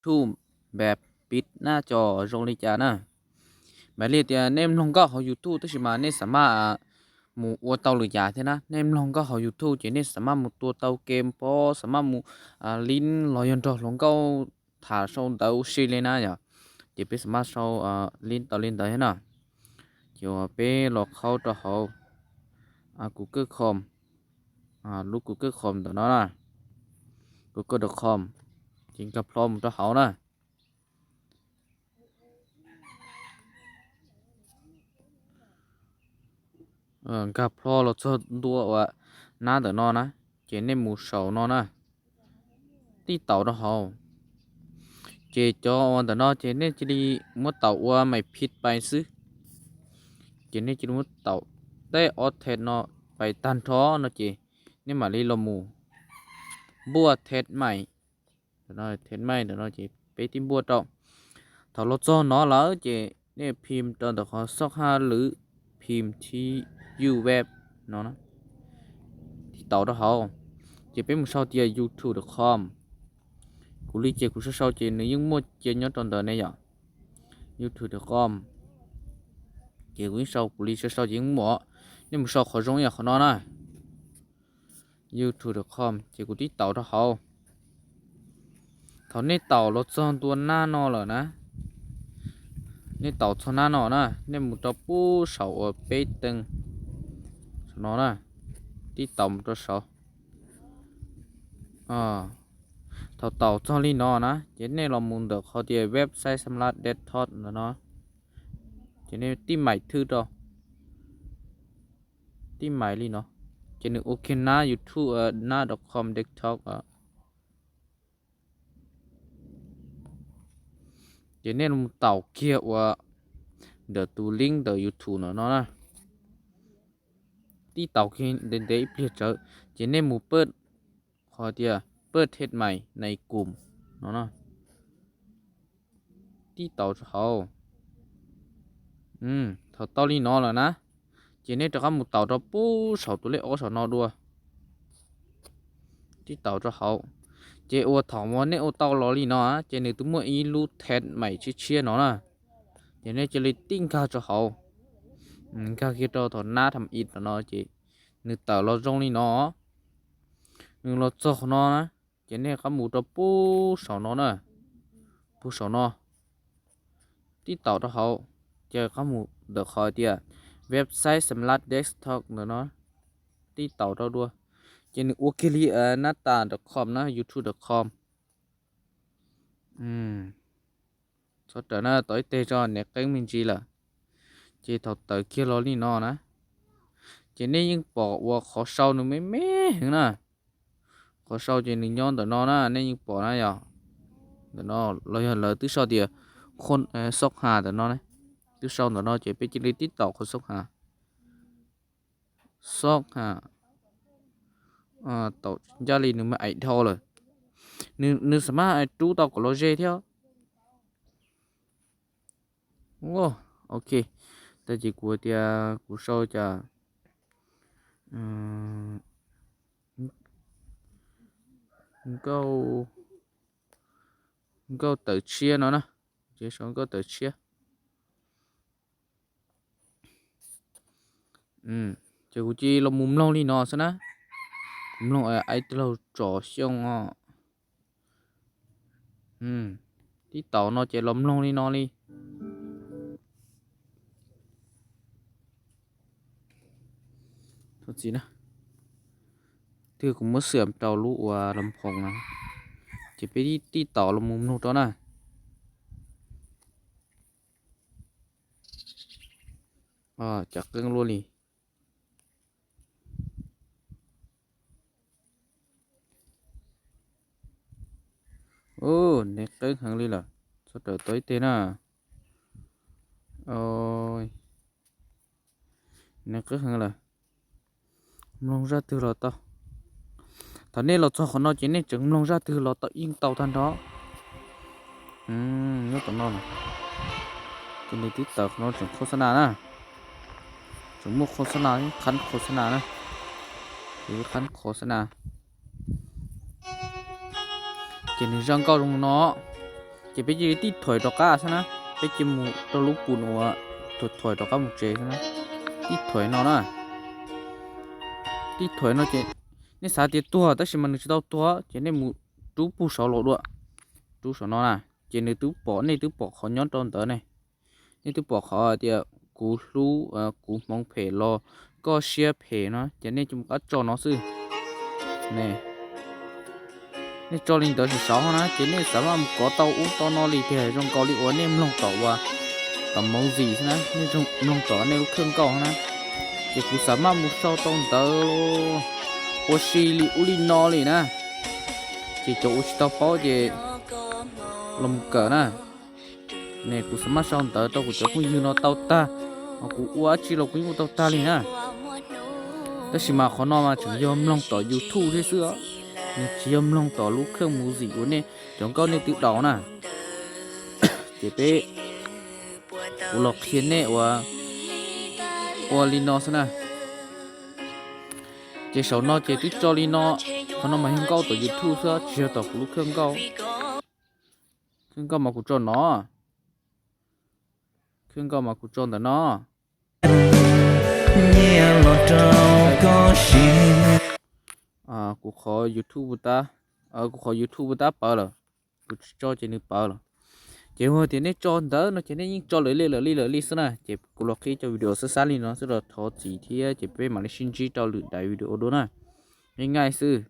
YouTube แบบปิดหน้าจอตรงนี้จ้านะแบบนี้แต่เนมลงก็เขา YouTube ตัวชิมาเนี่ยสามารถหมู่วัวเตาหรือยาเท่นะเนมลงก็เขา YouTube จะเนี่ยสามารถหมู่ตัวเตาเกมพอสามารถหมู่ลิ้นลอยยันตัวลงก็ถ่ายโซนเตาซีเลยนะจ้ะจะเป็นสามารถโซลิ้นเตาเห็นนะจะเป็นหลอกเข้าตัวเขาGoogle Chrome ลูก Google Chrome ตัวนั้นนะ Google.com จริงกับพร้อมตัวเขานะกับพร้อเราจะดูว่าหน้าเดี๋ยวนอนนะเจนในหมู่เสานอนนะที่เต่าตัวเขาเจจอวันเดี๋ยวนอนเจนในจะดีมัวเต่าว่าไม่ผิดไปซื้อเจนในจะมัวเต่าได้ออดเทนนอไปตันท้อนะเจนี่มาลีลมูบัวเทสใหม่เดี๋ยวนอนเทสใหม่เดี๋ยวนอนเจไปที่บัวต่อถ้าเราจอเนาะแล้วเจเนี่ยพิมพ์ตอนต่อขอสักห้าหรือพิมพ์ที่ยูเว็บเนาะนะที่เต่าตัวเขาจะเป็นมือเช่าเตีย youtube.com กูรีเจกูเช่าเจนนึกยังมั่วเจนย้อนตอนเดินเนี่ย youtube.com เจกูยิ่งเช่ากูรีเช่าเจยังมั่วนี่มือเช่าขอร้องอย่างเขาเนาะนะ youtube.com เจกูที่เต่าตัวเขาในเต่ารถจอนตัวหน้านอเหรอนะในเต่าชนหน้านอนะในมือตัวปูเสาเป๊ะตึงนอนะที่เต่ามือตัวเสาเต่าจอรี่นอนะเจนในเรามุนเดอเขาเดียเว็บไซต์สำหรับเด็ดทอดนะเนาะเจนในที่ใหม่ทื่อต่อที่ใหม่ลีเนาะเจนในโอเคนะ YouTube หน้า .com desktop เจนในเราเต่าเกียว่าเดอตูลิงเดอ YouTube เนาะนะที่เต่าเกียเดินเปลี่ยนเจอเจนในหมู่เปิดขอเดียเปิดเทศใหม่ในกลุ่มเนาะที่เต่าเขาเขาเต่าลีเนาะแล้วนะเจนในจะทำหมู่เต่าตัวปูเสาตัวเล็กเอาเสานอด้วยที่เต่าเขาเจอว่าถามว่าเนี่ยเอาเต่าลอลีเนาะเจนในตัวมั่วอีลูเทศใหม่เชี่ยเนาะนะเจนในจะเลยติ้งข้าวเขาข้าคิดเราถอนหน้าทำอิดเนาะเจนึกเต่าเราจงลีเนาะนึกเราเจาะเนาะนะเจนในเขาหมู่ตัวปูเสาเนาะนะปูเสาเนาะที่เต่าเขาเจอเขาหมู่เดอะคอยเดียเว็บไซต์สำหรับเดสก์ท็อปเนาะที่เต่าเราด้วยเจนโอเคลีหน้าตา .com นะ youtube.com สดนะต่อยเตจอนเนี่ยก็มินจีละเจถอดต่อยเคียร์ลีนอนะเจนี่ยังบอกว่าขอเศร้าหนึ่งไม่เห็นนะขอเศร้าเจนี่ย้อนแต่นอนะนี่ยังบอกนะอย่าแต่นอเราอย่าเลยตื้อเศร้าเดียคนซอกหาแต่นอนะตื้อเศร้าแต่นอเจไปจิริติดต่อคนซอกหาซอกหาต่อยาลีหนึ่งมาไอทอเลยหนึ่งสามารถจูต่อกับโลเจเที่ยวโอ้โอเคแต่จีกูเดียกูเศร้าจะcâu câu tự chia nó nè chỉ xong câu tự chia chỉ có chi là mồm lâu đi nó sao nè mồm lâu ai lâu trò xong tí tàu nó chỉ lom lâu đi nó đi thôi gì nè thì cũng mới sửa tàu lũ và làm phòng nè chỉ phải đi tí tàu là mồm lâu đó nè chắc cưng luôn đi nét tới hàng đi là sao trở tới tên à ôi nét tới hàng là lông ra từ lò tao thằng này lò cho nó chỉ nên chừng lông ra từ lò tao yên tàu thanh đó nhớ tao nó cái này tí tao nó chừng khô sana nè chừng mua khô sana khăn khô sana nè thì khăn khô sana chỉ nên răng cao trong nó chỉ bây giờ tí thổi đó cả sao nè bây giờ mù tao lúc bùn của thổi đó cả một chế sao nè tí thổi nó nè tí thổi nó chế nên sao thì tua tất nhiên mình chỉ tao tua chế nên mù chú bù sáu lỗ đũa chú sáu nó nè chế nên tú bỏ khó nhón tròn tới này nên tú bỏ khó thì cú lú cú mong phê lo có xe phê nó chế nên chúng ta cho nó sư nè nên cho linh tới thì sáu nó chế nên sao mà có tàu ú tàu nó lì thì trong có lì uốn nem lòng tàu và tầm mong gì thế nên trong lòng tàu nên lúc khương cầu nó chế cú sao mà một sau tàu tớ ô xì lì u lì nó lì nè chế chỗ tàu bao chế lòng cỡ nè nè cú sao mà sau tớ tàu cú chỗ cũng như nó tàu ta cú uá chỉ là cũng tàu ta lì nè đó chỉ mà khó nó mà chỉ yếm lòng tàu YouTube thế xưa chỉ yếm lòng tàu lúc khương mù gì của nè chúng con nên tự đó nè chế bé cú lọc khiến nè và lino xem nè chế số nó chế tự cho lino còn nó mà không câu tàu YouTube xưa chỉ tàu lúc khương câu mà cú cho nó khương câu mà cú cho nó cú khó YouTube ta cú khó YouTube ta bảo là cú cho trên nước bảo là chỉ hồi thì nên cho đỡ nó chỉ nên cho lấy xem nè chỉ cú lọc khi cho video sát li nó sẽ là thọ chỉ thì chỉ về mà lấy xin chỉ cho lượt đại video đó nè ngay ngay sư